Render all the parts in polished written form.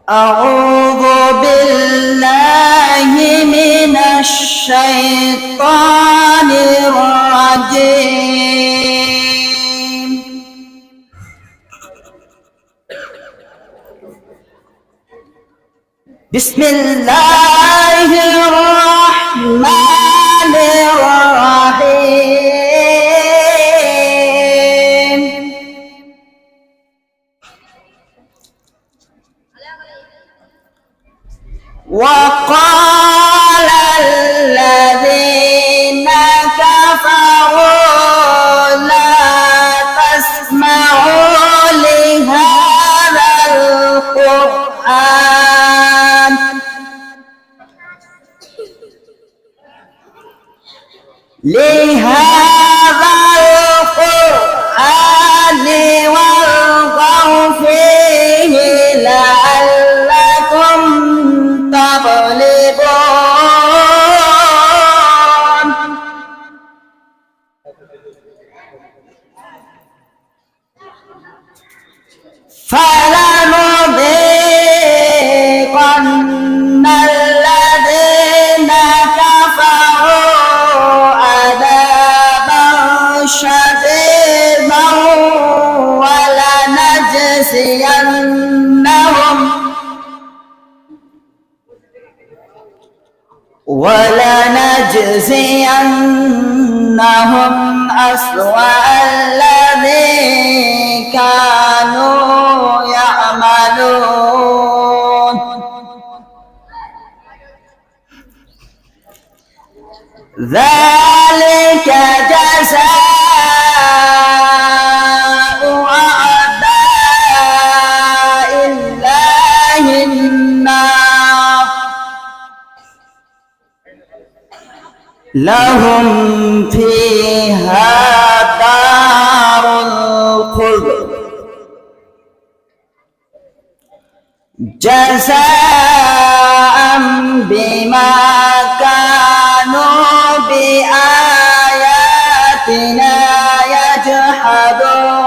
أعوذ بالله من الشيطان الرجيم. بسم الله الرحمن الرحيم. وقال الذين كفروا لا تسمعوا لهذا القرآن والغوا فيه لعلكم تغلبون. فلنذيقن الذين كفروا عذابا شديدا ولنجزينهم أسوأ الذي كانوا يعملون. ذلك جزاء أعداء الله النار لهم فيها دار الخلد جزاء بما كانوا بآياتنا يجحدون.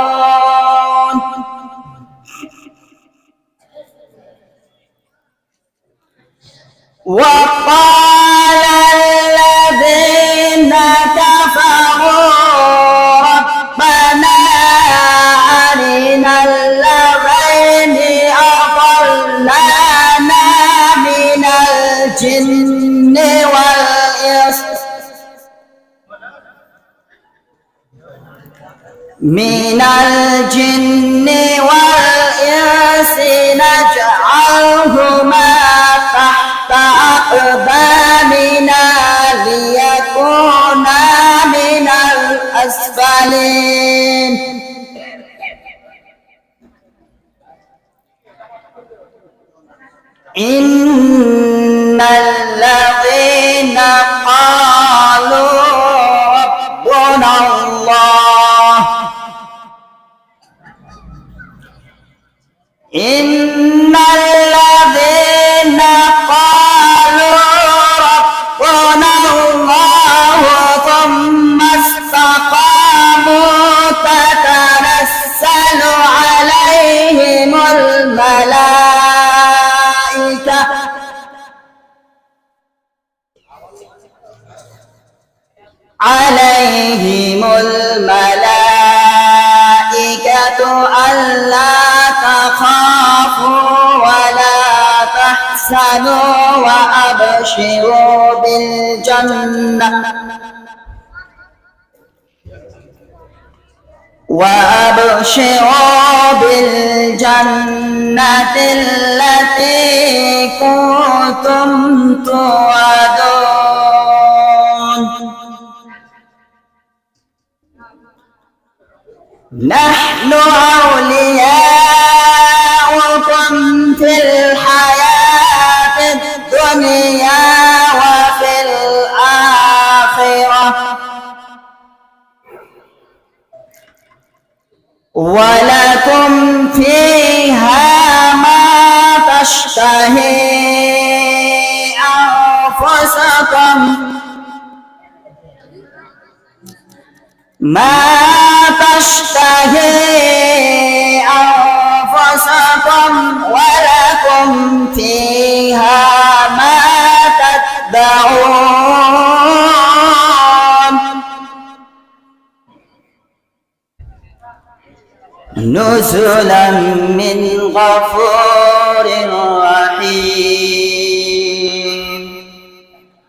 وقال الذين كفروا ربنا أرنا الذين أضلانا من الجن والإنس نجعلهما تحت أقدامنا ليكونا من الأسفلين. إن الذين قالوا ربنا الله إن الذين قالوا ربنا الله ثم استقاموا تتنزل عليهم الملائكة ألا تخافوا ولا تحزنوا وأبشروا بالجنة التي كنتم توعدون. نحن أولياؤكم في الحياة الدنيا وفي الآخرة ولكم فيها ما تشتهي أنفسكم ولكم نزلا من غفور رحيم.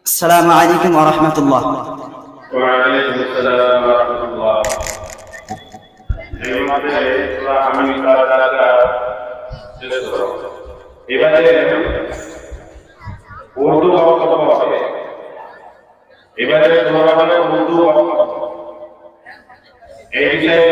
السلام عليكم ورحمة الله. وعليكم السلام ورحمة الله. এবারে উর্দু বক্তব্য হবে। এবারে উর্দু বক্তব্য এই বিষয়ে